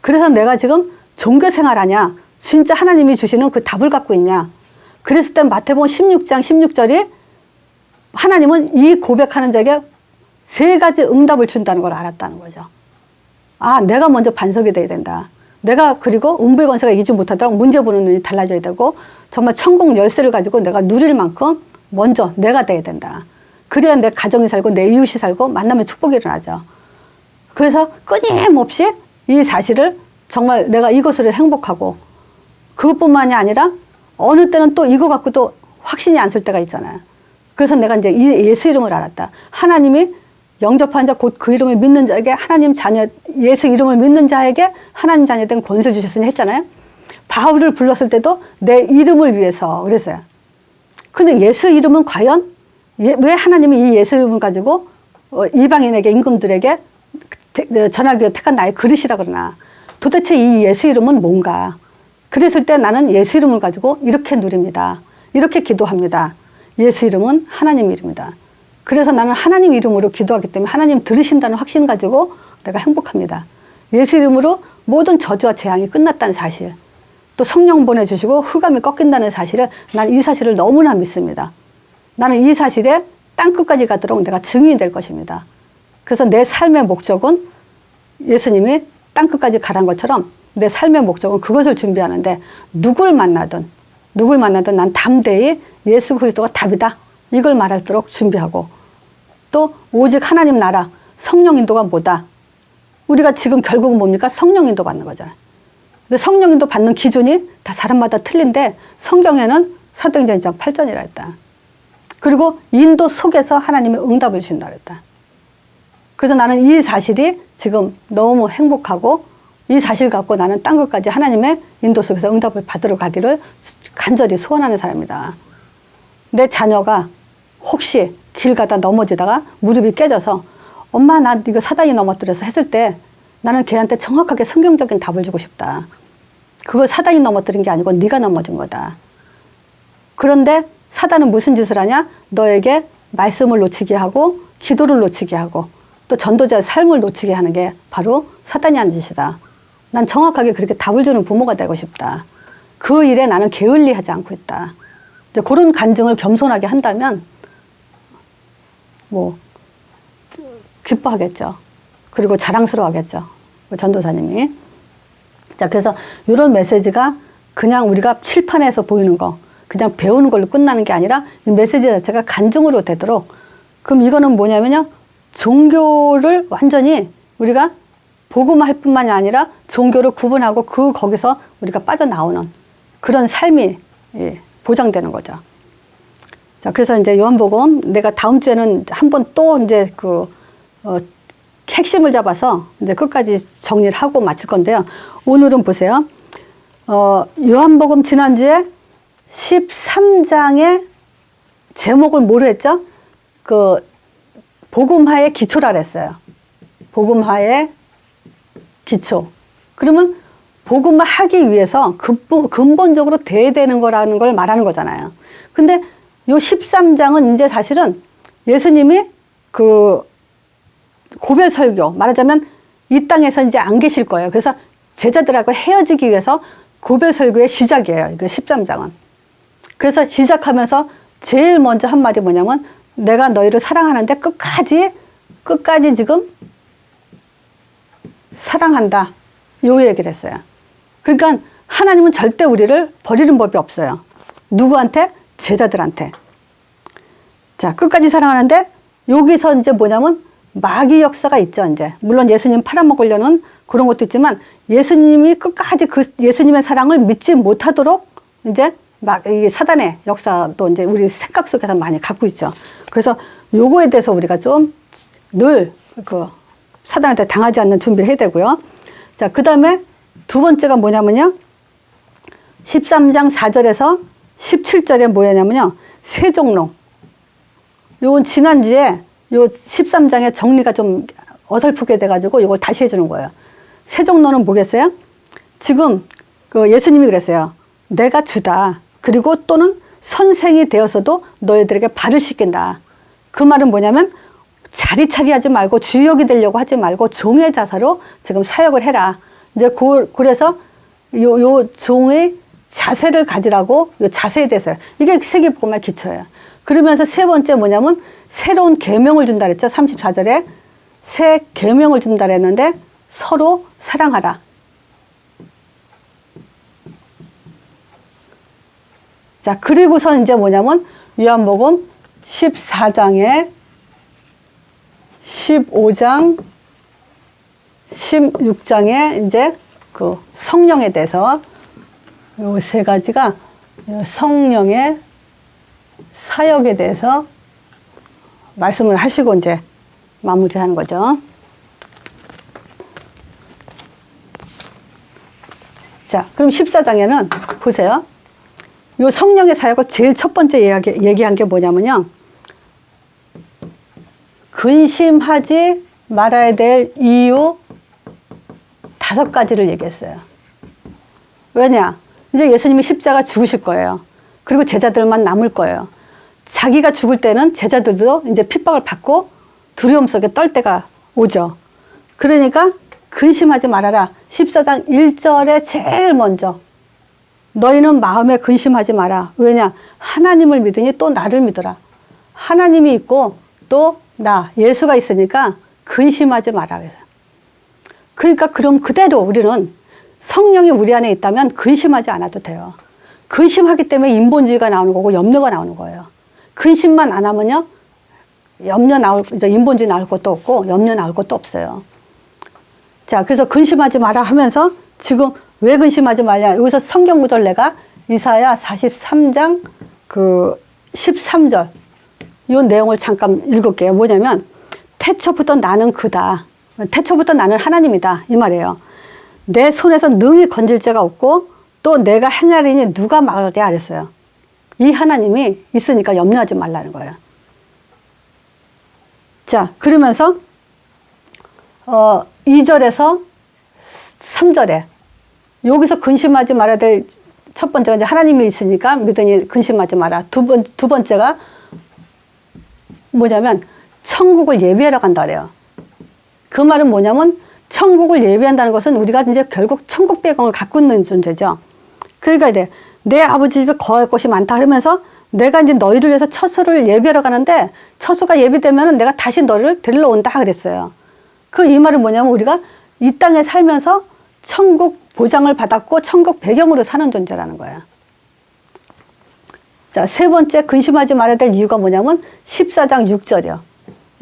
그래서 내가 지금 종교 생활하냐? 진짜 하나님이 주시는 그 답을 갖고 있냐? 그랬을 때 마태복음 16장 16절이 하나님은 이 고백하는 자에게 3가지 응답을 준다는 걸 알았다는 거죠. 아, 내가 먼저 반석이 돼야 된다. 내가 그리고 음부의 권세가 이기지 못하도록 문제 보는 눈이 달라져야 되고 정말 천국 열쇠를 가지고 내가 누릴 만큼 먼저 내가 돼야 된다. 그래야 내 가정이 살고 내 이웃이 살고 만나면 축복이 일어나죠. 그래서 끊임없이 이 사실을 정말 내가 이것으로 행복하고 그것뿐만이 아니라 어느 때는 또 이거 갖고도 확신이 안 쓸 때가 있잖아요. 그래서 내가 이제 이 예수 이름을 알았다. 하나님이 영접한 자 곧 그 이름을 믿는 자에게 하나님 자녀 예수 이름을 믿는 자에게 하나님 자녀 된 권세를 주셨으니 했잖아요. 바울을 불렀을 때도 내 이름을 위해서 그랬어요. 근데 예수 이름은 과연 왜 하나님이 이 예수 이름을 가지고 이방인에게 임금들에게 전하기 위해 택한 나의 그릇이라 그러나 도대체 이 예수 이름은 뭔가? 그랬을 때 나는 예수 이름을 가지고 이렇게 누립니다. 이렇게 기도합니다. 예수 이름은 하나님 이름이다. 그래서 나는 하나님 이름으로 기도하기 때문에 하나님 들으신다는 확신 가지고 내가 행복합니다. 예수 이름으로 모든 저주와 재앙이 끝났다는 사실, 또 성령 보내주시고 흑암이 꺾인다는 사실을 난 이 사실을 너무나 믿습니다. 나는 이 사실에 땅끝까지 가도록 내가 증인이 될 것입니다. 그래서 내 삶의 목적은 예수님이 땅끝까지 가란 것처럼 내 삶의 목적은 그것을 준비하는데 누굴 만나든 난 담대히 예수 그리스도가 답이다. 이걸 말하도록 준비하고 또 오직 하나님 나라 성령 인도가 뭐다. 우리가 지금 결국은 뭡니까? 성령 인도 받는 거잖아요. 근데 성령 인도 받는 기준이 다 사람마다 틀린데 성경에는 사도행전 1장 8절이라 했다. 그리고 인도 속에서 하나님의 응답을 주신다 그랬다. 그래서 나는 이 사실이 지금 너무 행복하고 이 사실 갖고 나는 딴 것까지 하나님의 인도 속에서 응답을 받으러 가기를 간절히 소원하는 사람이다. 내 자녀가 혹시 길 가다 넘어지다가 무릎이 깨져서 엄마 나 이거 사단이 넘어뜨려서 했을 때 나는 걔한테 정확하게 성경적인 답을 주고 싶다. 그거 사단이 넘어뜨린 게 아니고 네가 넘어진 거다. 그런데 사단은 무슨 짓을 하냐? 너에게 말씀을 놓치게 하고 기도를 놓치게 하고 또 전도자의 삶을 놓치게 하는 게 바로 사단이 하는 짓이다. 난 정확하게 그렇게 답을 주는 부모가 되고 싶다. 그 일에 나는 게을리하지 않고 있다. 이제 그런 간증을 겸손하게 한다면 뭐 기뻐하겠죠. 그리고 자랑스러워하겠죠. 전도사님이. 자, 그래서 이런 메시지가 그냥 우리가 칠판에서 보이는 거, 그냥 배우는 걸로 끝나는 게 아니라 이 메시지 자체가 간증으로 되도록. 그럼 이거는 뭐냐면요. 종교를 완전히 우리가 복음할 뿐만이 아니라 종교를 구분하고 거기서 우리가 빠져나오는 그런 삶이 보장되는 거죠. 자, 그래서 이제 요한복음 내가 다음 주에는 한번 또 이제 핵심을 잡아서 이제 끝까지 정리를 하고 마칠 건데요. 오늘은 보세요. 요한복음 지난주에 13장의 제목을 뭐로 했죠? 복음화의 기초라 그랬어요. 복음화의 기초. 그러면 복음화 하기 위해서 근본적으로 돼야 되는 거라는 걸 말하는 거잖아요. 근데 요 13장은 이제 사실은 예수님이 고별 설교, 말하자면 이 땅에서 이제 안 계실 거예요. 그래서 제자들하고 헤어지기 위해서 고별 설교의 시작이에요. 그 13장은. 그래서 시작하면서 제일 먼저 한 말이 뭐냐면 내가 너희를 사랑하는데 끝까지 지금 사랑한다. 요 얘기를 했어요. 그러니까 하나님은 절대 우리를 버리는 법이 없어요. 누구한테? 제자들한테. 자, 끝까지 사랑하는데 여기서 이제 뭐냐면 마귀 역사가 있죠, 이제. 물론 예수님 팔아먹으려는 그런 것도 있지만 예수님이 끝까지 예수님의 사랑을 믿지 못하도록 이제 이 사단의 역사도 이제 우리 생각 속에서 많이 갖고 있죠. 그래서 요거에 대해서 우리가 좀 늘 사단한테 당하지 않는 준비를 해야 되고요. 자, 그 다음에 두 번째가 뭐냐면요. 13장 4절에서 17절에 뭐냐면요. 세종론. 요건 지난주에 요 13장의 정리가 좀 어설프게 돼가지고 이걸 다시 해주는 거예요. 세종론은 뭐겠어요? 지금 예수님이 그랬어요. 내가 주다. 그리고 또는 선생이 되어서도 너희들에게 발을 씻긴다. 그 말은 뭐냐면 자리차리하지 말고 주역이 되려고 하지 말고 종의 자세로 지금 사역을 해라. 이제 그래서 요 종의 자세를 가지라고 요 자세에 대해서 이게 세계복음의 기초예요. 그러면서 세 번째 뭐냐면 새로운 계명을 준다 그랬죠. 34절에 새 계명을 준다 그랬는데 서로 사랑하라. 자, 그리고서 이제 뭐냐면 요한복음 14장에 15장 16장에 이제 그 성령에 대해서 요 세 가지가 성령의 사역에 대해서 말씀을 하시고 이제 마무리하는 거죠. 자, 그럼 14장에는 보세요. 요 성령의 사역을 제일 첫 번째 얘기한 게 뭐냐면요. 근심하지 말아야 될 이유 5가지를 얘기했어요. 왜냐? 이제 예수님이 십자가 죽으실 거예요. 그리고 제자들만 남을 거예요. 자기가 죽을 때는 제자들도 이제 핍박을 받고 두려움 속에 떨 때가 오죠. 그러니까 근심하지 말아라. 14장 1절에 제일 먼저 너희는 마음에 근심하지 마라. 왜냐? 하나님을 믿으니 또 나를 믿어라. 하나님이 있고 또 나 예수가 있으니까 근심하지 마라. 그러니까 그럼 그대로 우리는 성령이 우리 안에 있다면 근심하지 않아도 돼요. 근심하기 때문에 인본주의가 나오는 거고 염려가 나오는 거예요. 근심만 안 하면요, 이제 인본주의 나올 것도 없고 염려 나올 것도 없어요. 자, 그래서 근심하지 마라 하면서 지금 왜 근심하지 말냐? 여기서 성경 구절 내가 이사야 43장 그 13절 이 내용을 잠깐 읽을게요. 뭐냐면 태초부터 나는 그다. 태초부터 나는 하나님이다. 이 말이에요. 내 손에서 능히 건질 자가 없고 또 내가 행하리니 누가 막으랴 그랬어요. 이 하나님이 있으니까 염려하지 말라는 거예요. 자, 그러면서 2절에서 3절에 여기서 근심하지 말아야 될 첫 번째가 이제 하나님이 있으니까 믿으니 근심하지 마라. 두 번째가 뭐냐면 천국을 예비하러 간다 그래요. 그 말은 뭐냐면 천국을 예비한다는 것은 우리가 이제 결국 천국 배경을 갖고 있는 존재죠. 그러니까 이제 내 아버지 집에 거할 곳이 많다 그러면서 내가 이제 너희를 위해서 처소를 예비하러 가는데 처소가 예비되면 내가 다시 너를 데리러 온다 그랬어요. 그 이 말은 뭐냐면 우리가 이 땅에 살면서 천국 보장을 받았고 천국 배경으로 사는 존재라는 거야. 자, 세 번째 근심하지 말아야 될 이유가 뭐냐면 14장 6절이요.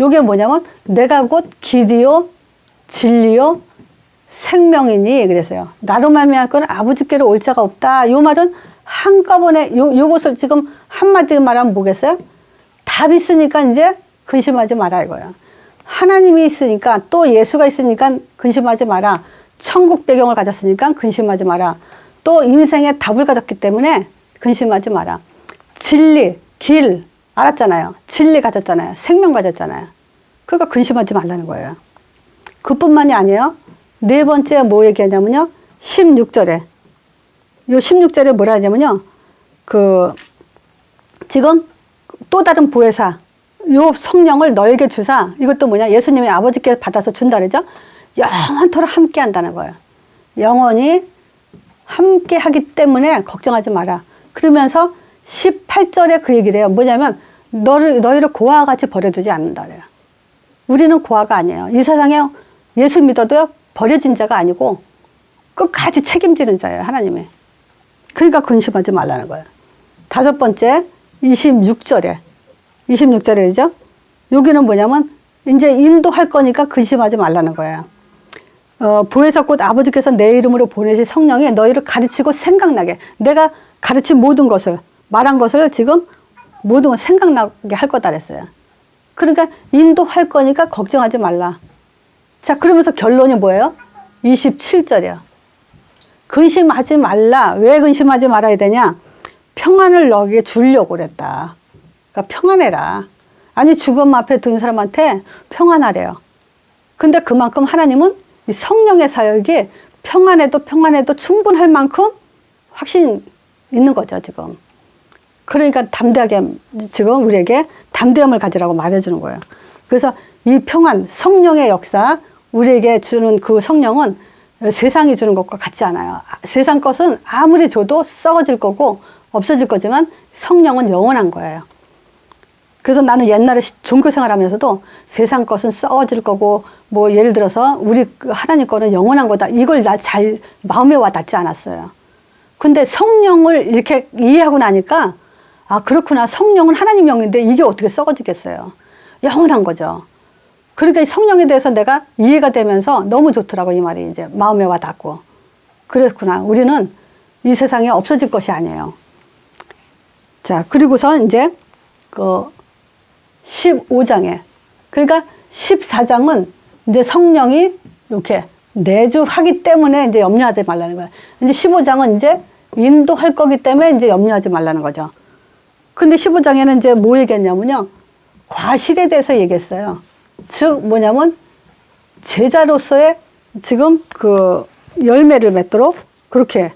요게 뭐냐면 내가 곧 길이요 진리요 생명이니 그래서요. 나로 말미암고는 아버지께로 올 자가 없다. 요 말은 한꺼번에 요것을 지금 한마디 말하면 뭐겠어요? 답이 있으니까 이제 근심하지 마라 이거야. 하나님이 있으니까 또 예수가 있으니까 근심하지 마라. 천국 배경을 가졌으니까 근심하지 마라. 또 인생의 답을 가졌기 때문에 근심하지 마라. 진리, 길 알았잖아요. 진리 가졌잖아요. 생명 가졌잖아요. 그러니까 근심하지 말라는 거예요. 그뿐만이 아니에요. 네 번째 뭐 얘기하냐면요. 16절에 요 16절에 뭐라 하냐면요. 지금 또 다른 보혜사 요 성령을 너에게 주사 이것도 뭐냐 예수님이 아버지께 받아서 준다 그러죠. 영원토록 함께 한다는 거예요. 영원히 함께 하기 때문에 걱정하지 마라. 그러면서 18절에 그 얘기를 해요. 뭐냐면 너희를 고아와 같이 버려두지 않는다 그래요. 우리는 고아가 아니에요. 이 세상에 예수 믿어도요 버려진 자가 아니고 끝까지 책임지는 자예요. 하나님이. 그러니까 근심하지 말라는 거예요. 다섯 번째 26절이죠. 여기는 뭐냐면 이제 인도할 거니까 근심하지 말라는 거예요. 보혜사 곧 아버지께서 내 이름으로 보내실 성령이 너희를 가르치고 생각나게 내가 가르친 모든 것을 말한 것을 지금 모든 걸 생각나게 할 거다 그랬어요. 그러니까 인도할 거니까 걱정하지 말라. 자, 그러면서 결론이 뭐예요? 27절이요. 근심하지 말라. 왜 근심하지 말아야 되냐? 평안을 너에게 주려고 그랬다. 그러니까 평안해라. 아니 죽음 앞에 둔 사람한테 평안하래요. 근데 그만큼 하나님은 이 성령의 사역이 평안해도 충분할 만큼 확신 있는 거죠 지금. 그러니까 담대하게 지금 우리에게 담대함을 가지라고 말해주는 거예요. 그래서 이 평안, 성령의 역사, 우리에게 주는 그 성령은 세상이 주는 것과 같지 않아요. 세상 것은 아무리 줘도 썩어질 거고 없어질 거지만 성령은 영원한 거예요. 그래서 나는 옛날에 종교 생활하면서도 세상 것은 썩어질 거고 뭐 예를 들어서 우리 하나님 거는 영원한 거다. 이걸 나 잘 마음에 와 닿지 않았어요. 근데 성령을 이렇게 이해하고 나니까 아 그렇구나. 성령은 하나님 영인데 이게 어떻게 썩어지겠어요. 영원한 거죠. 그러니까 성령에 대해서 내가 이해가 되면서 너무 좋더라고 이 말이 이제 마음에 와 닿고 그랬구나. 우리는 이 세상에 없어질 것이 아니에요. 자 그리고서 이제 그 15장에 그러니까 14장은 이제 성령이 이렇게 내주하기 때문에 이제 염려하지 말라는 거예요. 이제 15장은 이제 인도할 거기 때문에 이제 염려하지 말라는 거죠. 근데 15장에는 이제 뭐 얘기했냐면요. 과실에 대해서 얘기했어요. 즉 뭐냐면 제자로서의 지금 그 열매를 맺도록 그렇게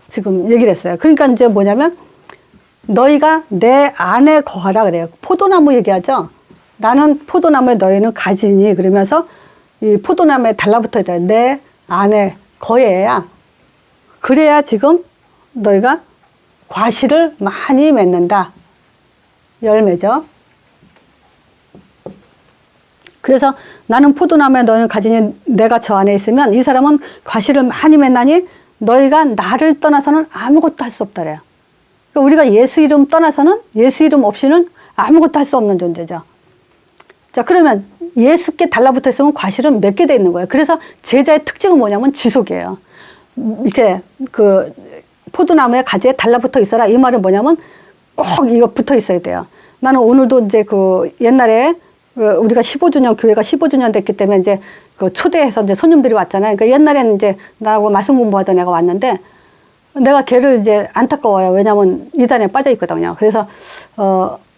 지금 얘기를 했어요. 그러니까 이제 뭐냐면 너희가 내 안에 거하라 그래요. 포도나무 얘기하죠. 나는 포도나무에 너희는 가지니 그러면서 이 포도나무에 달라붙어야 돼. 내 안에 거해야 그래야 지금 너희가 과실을 많이 맺는다. 열매죠. 그래서 나는 포도나무에 너희는 가지니 내가 저 안에 있으면 이 사람은 과실을 많이 맺나니 너희가 나를 떠나서는 아무것도 할 수 없다 그래요. 그러니까 우리가 예수 이름 떠나서는 예수 이름 없이는 아무것도 할 수 없는 존재죠. 자 그러면 예수께 달라붙어 있으면 과실은 맺게 돼 있는 거예요. 그래서 제자의 특징은 뭐냐면 지속이에요. 이렇게 그 포도나무에 가지에 달라붙어 있어라. 이 말은 뭐냐면 꼭 이거 붙어 있어야 돼요. 나는 오늘도 이제 그 옛날에 우리가 15주년, 교회가 15주년 됐기 때문에 이제 그 초대해서 이제 손님들이 왔잖아요. 그러니까 옛날에는 이제 나하고 말씀 공부하던 애가 왔는데 내가 걔를 이제 안타까워요. 왜냐면 이단에 빠져 있거든요. 그래서,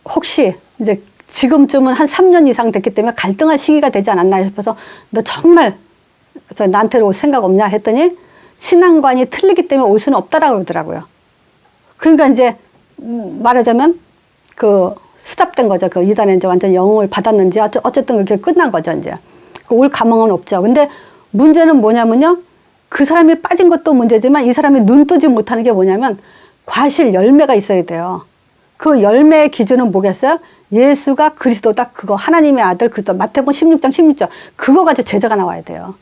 혹시 이제 지금쯤은 한 3년 이상 됐기 때문에 갈등할 시기가 되지 않았나 싶어서 너 정말 나한테로 올 생각 없냐 했더니 신앙관이 틀리기 때문에 올 수는 없다라고 그러더라고요. 그러니까 이제 말하자면 그 수답된 거죠. 그 이단에 이제 완전 영을 받았는지 어쨌든 그렇게 끝난 거죠. 이제 올 가망은 없죠. 근데 문제는 뭐냐면요. 그 사람이 빠진 것도 문제지만 이 사람이 눈 뜨지 못하는 게 뭐냐면 과실 열매가 있어야 돼요. 그 열매의 기준은 뭐겠어요? 예수가 그리스도다. 그거 하나님의 아들 그리스도. 마태복음 16장 16절. 그거 가지고 제자가 나와야 돼요.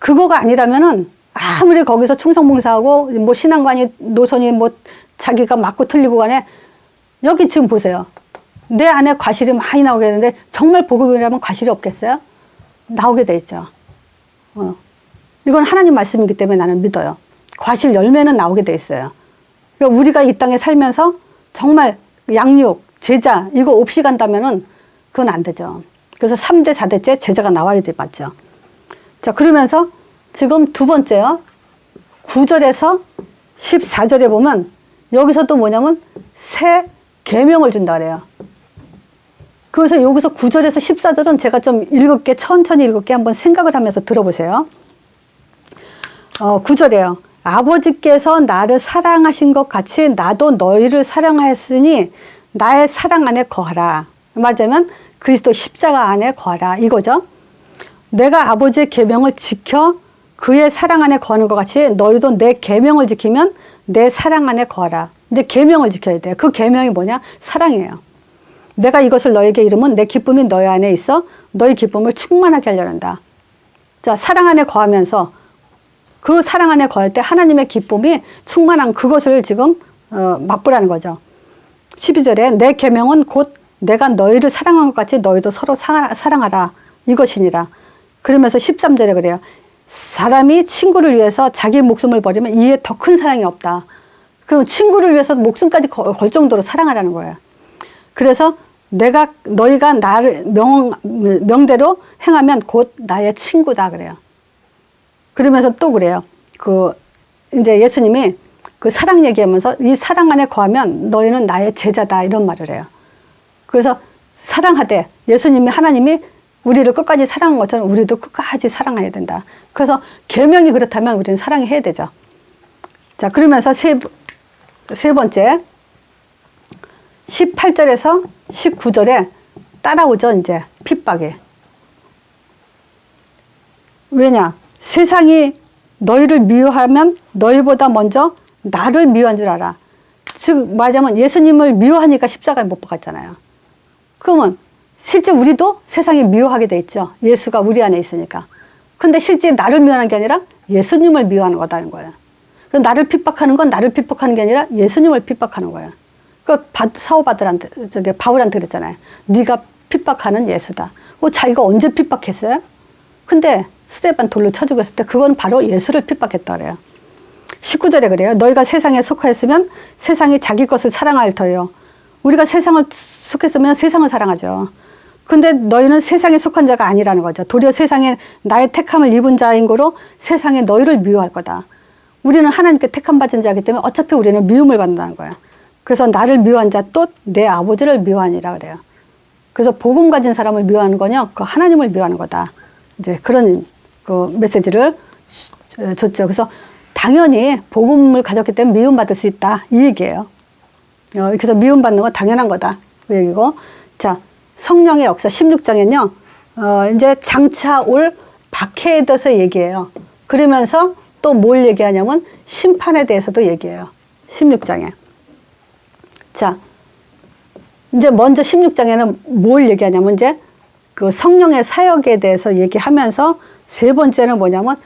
그거가 아니라면은 아무리 거기서 충성봉사하고 뭐 신앙관이 노선이 뭐 자기가 맞고 틀리고 간에 여기 지금 보세요. 내 안에 과실이 많이 나오게 되는데 정말 복음이라면 과실이 없겠어요? 나오게 돼 있죠. 이건 하나님 말씀이기 때문에 나는 믿어요. 과실 열매는 나오게 돼 있어요. 그러니까 우리가 이 땅에 살면서 정말 양육, 제자 이거 없이 간다면은 그건 안 되죠. 그래서 3대, 4대째 제자가 나와야 돼 맞죠. 자 그러면서 지금 두 번째요. 9절에서 14절에 보면 여기서 또 뭐냐면 새 계명을 준다 그래요. 그래서 여기서 9절에서 14절은 제가 좀 읽을게 천천히 읽을게 한번 생각을 하면서 들어보세요. 9절에요. 아버지께서 나를 사랑하신 것 같이 나도 너희를 사랑하였으니 나의 사랑 안에 거하라. 말하자면 그리스도 십자가 안에 거하라 이거죠. 내가 아버지의 계명을 지켜 그의 사랑 안에 거하는 것 같이 너희도 내 계명을 지키면 내 사랑 안에 거하라. 근데 계명을 지켜야 돼요. 그 계명이 뭐냐? 사랑이에요. 내가 이것을 너에게 이르면 내 기쁨이 너희 안에 있어 너희 기쁨을 충만하게 하려 한다. 자, 사랑 안에 거하면서 그 사랑 안에 거할 때 하나님의 기쁨이 충만한 그것을 지금 맛보라는 거죠. 12절에 내 계명은 곧 내가 너희를 사랑한 것 같이 너희도 서로 사랑하라 이것이니라. 그러면서 13절에 그래요. 사람이 친구를 위해서 자기 목숨을 버리면 이에 더 큰 사랑이 없다. 그럼 친구를 위해서 목숨까지 걸 정도로 사랑하라는 거예요. 그래서 너희가 나를 명대로 행하면 곧 나의 친구다 그래요. 그러면서 또 그래요. 이제 예수님이 그 사랑 얘기하면서 이 사랑 안에 거하면 너희는 나의 제자다 이런 말을 해요. 그래서 사랑하되 예수님이 하나님이 우리를 끝까지 사랑한 것처럼 우리도 끝까지 사랑해야 된다. 그래서 계명이 그렇다면 우리는 사랑해야 되죠. 자, 그러면서 세 번째 18절에서 19절에 따라오죠, 이제 핍박이. 왜냐? 세상이 너희를 미워하면 너희보다 먼저 나를 미워한 줄 알아. 즉 말하자면 예수님을 미워하니까 십자가에 못 박았잖아요. 그러면 실제 우리도 세상이 미워하게 돼 있죠. 예수가 우리 안에 있으니까. 근데 실제 나를 미워하는 게 아니라 예수님을 미워하는 거다는 거예요. 나를 핍박하는 건 나를 핍박하는 게 아니라 예수님을 핍박하는 거예요. 그 사오바들한테, 바울한테 그랬잖아요. 네가 핍박하는 예수다. 자기가 언제 핍박했어요? 근데 스데반 돌로 쳐 죽였을 때 그건 바로 예수를 핍박했다 그래요. 19절에 그래요. 너희가 세상에 속하였으면 세상이 자기 것을 사랑할 터요. 우리가 세상을 속했으면 세상을 사랑하죠. 근데 너희는 세상에 속한 자가 아니라는 거죠. 도리어 세상에 나의 택함을 입은 자인 거로 세상에 너희를 미워할 거다. 우리는 하나님께 택함 받은 자이기 때문에 어차피 우리는 미움을 받는다는 거예요. 그래서 나를 미워한 자 또 내 아버지를 미워하니라 그래요. 그래서 복음 가진 사람을 미워하는 거냐? 그 하나님을 미워하는 거다. 이제 그런 그 메시지를 줬죠. 그래서 당연히 복음을 가졌기 때문에 미움받을 수 있다. 이 얘기예요. 그래서 미움받는 건 당연한 거다. 그 얘기고. 자, 성령의 역사 16장에는요, 이제 장차 올 박해에 대해서 얘기해요. 그러면서 또 뭘 얘기하냐면 심판에 대해서도 얘기해요. 16장에. 자, 이제 먼저 16장에는 뭘 얘기하냐면 이제 그 성령의 사역에 대해서 얘기하면서 세 번째는 뭐냐면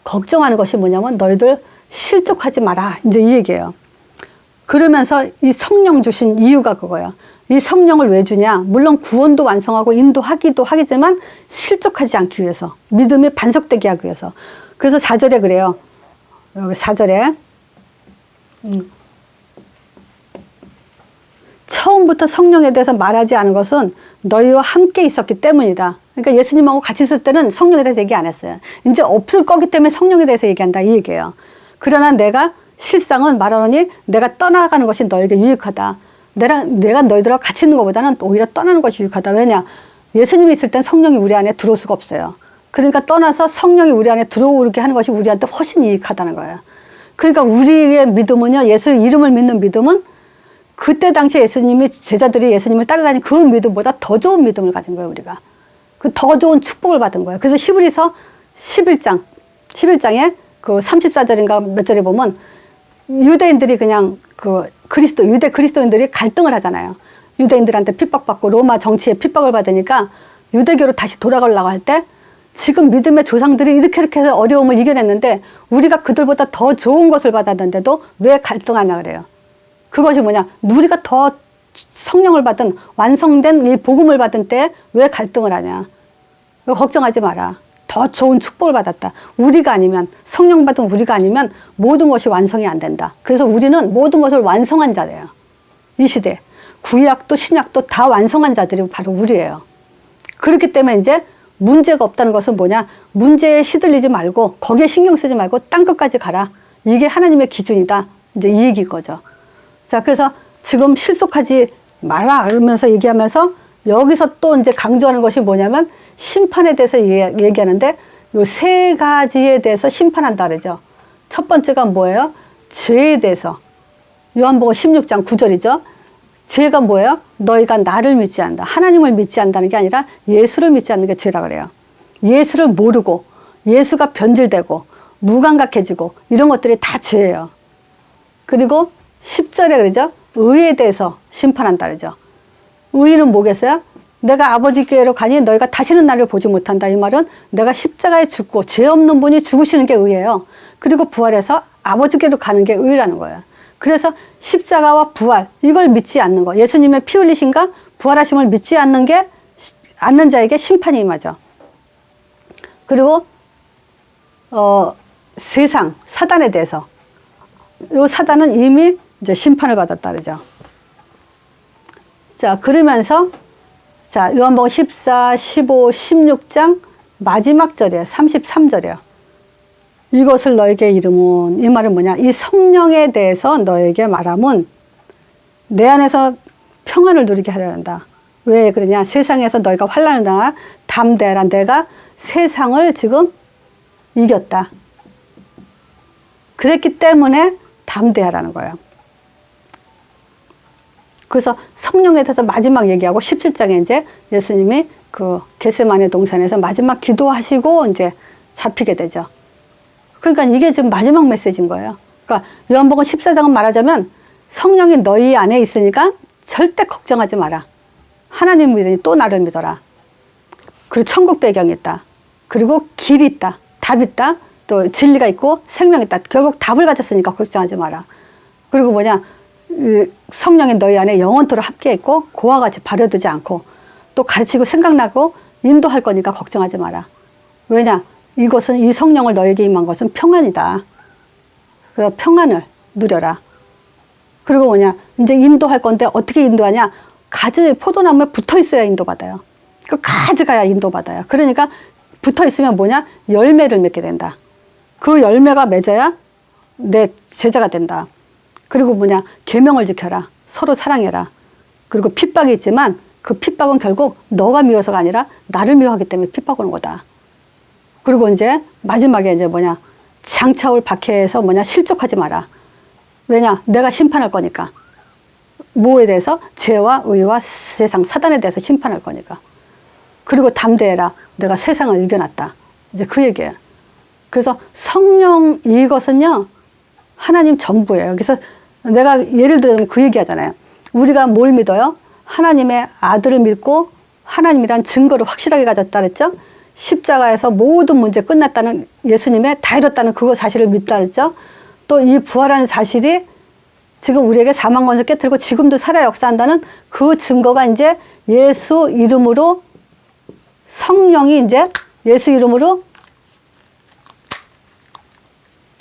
걱정하는 것이 뭐냐면 너희들 실족하지 마라. 이제 이 얘기예요. 그러면서 이 성령 주신 이유가 그거예요. 이 성령을 왜 주냐? 물론 구원도 완성하고 인도하기도 하겠지만 실족하지 않기 위해서. 믿음이 반석되게 하기 위해서. 그래서 4절에 그래요. 여기 4절에. 처음부터 성령에 대해서 말하지 않은 것은 너희와 함께 있었기 때문이다. 그러니까 예수님하고 같이 있을 때는 성령에 대해서 얘기 안 했어요. 이제 없을 거기 때문에 성령에 대해서 얘기한다. 이 얘기예요. 그러나 내가 실상은 말하노니 내가 떠나가는 것이 너에게 유익하다. 내가 너희들하고 같이 있는 것보다는 오히려 떠나는 것이 유익하다. 왜냐? 예수님이 있을 땐 성령이 우리 안에 들어올 수가 없어요. 그러니까 떠나서 성령이 우리 안에 들어오게 하는 것이 우리한테 훨씬 유익하다는 거예요. 그러니까 우리의 믿음은요, 예수 이름을 믿는 믿음은 그때 당시에 제자들이 예수님을 따라다니는 그 믿음보다 더 좋은 믿음을 가진 거예요, 우리가. 그 더 좋은 축복을 받은 거예요. 그래서 히브리서 11장에 그 34절인가 몇 절에 보면 유대인들이 그냥 유대 그리스도인들이 갈등을 하잖아요. 유대인들한테 핍박받고 로마 정치에 핍박을 받으니까 유대교로 다시 돌아가려고 할 때 지금 믿음의 조상들이 이렇게 해서 어려움을 이겨냈는데 우리가 그들보다 더 좋은 것을 받았는데도 왜 갈등하냐 그래요. 그것이 뭐냐? 우리가 더 성령을 받은 완성된 이 복음을 받은 때 왜 갈등을 하냐? 걱정하지 마라. 더 좋은 축복을 받았다. 우리가 아니면 성령 받은 우리가 아니면 모든 것이 완성이 안 된다. 그래서 우리는 모든 것을 완성한 자예요. 이 시대 구약도 신약도 다 완성한 자들이 바로 우리예요. 그렇기 때문에 이제 문제가 없다는 것은 뭐냐? 문제에 시들리지 말고 거기에 신경 쓰지 말고 땅 끝까지 가라. 이게 하나님의 기준이다. 이제 이 얘기인 거죠. 자, 그래서 지금 실속하지 마라 그러면서 얘기하면서 여기서 또 이제 강조하는 것이 뭐냐면 심판에 대해서 얘기하는데 요 세 가지에 대해서 심판한다 그러죠. 첫 번째가 뭐예요? 죄에 대해서. 요한복음 16장 9절이죠. 죄가 뭐예요? 너희가 나를 믿지 않는다. 하나님을 믿지 않는다는 게 아니라 예수를 믿지 않는 게 죄라 그래요. 예수를 모르고 예수가 변질되고 무감각해지고 이런 것들이 다 죄예요. 그리고 10절에 그러죠. 의에 대해서 심판한다 그러죠. 의는 뭐겠어요? 내가 아버지께로 가니 너희가 다시는 나를 보지 못한다. 이 말은 내가 십자가에 죽고 죄 없는 분이 죽으시는 게 의예요. 그리고 부활해서 아버지께로 가는 게 의라는 거예요. 그래서 십자가와 부활 이걸 믿지 않는 거, 예수님의 피 흘리심과 부활하심을 믿지 않는 자에게 심판이 임하죠. 그리고 세상 사단에 대해서 요 사단은 이미 이제 심판을 받았다 그러죠. 자, 그러면서 자, 요한복음 14, 15, 16장 마지막 절이에요. 33절이에요. 이것을 너에게 이름은, 이 말은 뭐냐? 이 성령에 대해서 너에게 말하면 내 안에서 평안을 누리게 하려 한다. 왜 그러냐? 세상에서 너희가 환난을 당하 담대하라. 내가 세상을 지금 이겼다. 그랬기 때문에 담대하라는 거예요. 그래서 성령에 대해서 마지막 얘기하고 17장에 이제 예수님이 그 겟세마네 동산에서 마지막 기도하시고 이제 잡히게 되죠. 그러니까 이게 지금 마지막 메시지인 거예요. 그러니까 요한복음 14장은 말하자면 성령이 너희 안에 있으니까 절대 걱정하지 마라. 하나님 믿으니 또 나를 믿어라. 그리고 천국 배경이 있다. 그리고 길이 있다. 답이 있다. 또 진리가 있고 생명이 있다. 결국 답을 가졌으니까 걱정하지 마라. 그리고 뭐냐, 성령이 너희 안에 영원토록 함께 있고 고와 같이 발효되지 않고 또 가르치고 생각나고 인도할 거니까 걱정하지 마라. 왜냐, 이것은 이 성령을 너에게 임한 것은 평안이다. 그래서 평안을 누려라. 그리고 뭐냐, 이제 인도할 건데 어떻게 인도하냐, 가지 포도나무에 붙어 있어야 인도받아요. 그 가지가야 인도받아요. 그러니까 붙어 있으면 뭐냐, 열매를 맺게 된다. 그 열매가 맺어야 내 제자가 된다. 그리고 뭐냐, 계명을 지켜라. 서로 사랑해라. 그리고 핍박이 있지만 그 핍박은 결국 너가 미워서가 아니라 나를 미워하기 때문에 핍박 오는 거다. 그리고 이제 마지막에 이제 뭐냐, 장차올 박해에서 뭐냐, 실족하지 마라. 왜냐, 내가 심판할 거니까. 뭐에 대해서? 죄와 의와 세상, 사단에 대해서 심판할 거니까. 그리고 담대해라. 내가 세상을 이겨놨다. 이제 그 얘기예요. 그래서 성령, 이것은요, 하나님 전부예요. 그래서 내가 예를 들면 그 얘기 하잖아요. 우리가 뭘 믿어요? 하나님의 아들을 믿고 하나님이란 증거를 확실하게 가졌다 그랬죠? 십자가에서 모든 문제 끝났다는, 예수님의 다 이뤘다는 그거 사실을 믿다 그랬죠? 또 이 부활한 사실이 지금 우리에게 사망 권세 깨뜨리고 지금도 살아 역사한다는 그 증거가 이제 예수 이름으로, 성령이 이제 예수 이름으로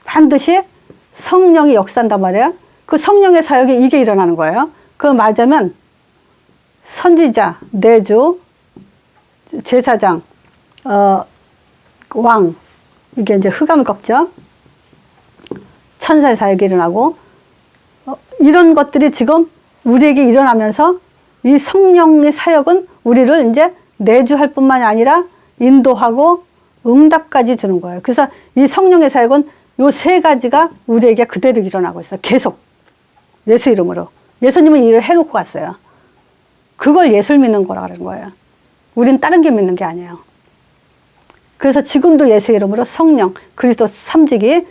반드시 성령이 역사한단 말이에요. 그 성령의 사역이 이게 일어나는 거예요. 그거 맞으면 선지자, 내주, 제사장, 왕, 이게 이제 흑암을 꺾죠. 천사의 사역이 일어나고, 이런 것들이 지금 우리에게 일어나면서 이 성령의 사역은 우리를 이제 내주할 뿐만이 아니라 인도하고 응답까지 주는 거예요. 그래서 이 성령의 사역은 요 세 가지가 우리에게 그대로 일어나고 있어요. 계속. 예수 이름으로. 예수님은 일을 해놓고 갔어요. 그걸 예수를 믿는 거라 그러는 거예요. 우린 다른 게 믿는 게 아니에요. 그래서 지금도 예수 이름으로 성령, 그리스도 삼직이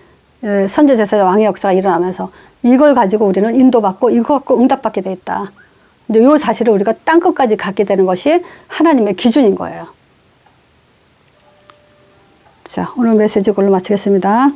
선지, 제사장, 왕의 역사가 일어나면서 이걸 가지고 우리는 인도받고 이거 갖고 응답받게 돼 있다. 이제 이 사실을 우리가 땅끝까지 갖게 되는 것이 하나님의 기준인 거예요. 자, 오늘 메시지 이걸로 마치겠습니다.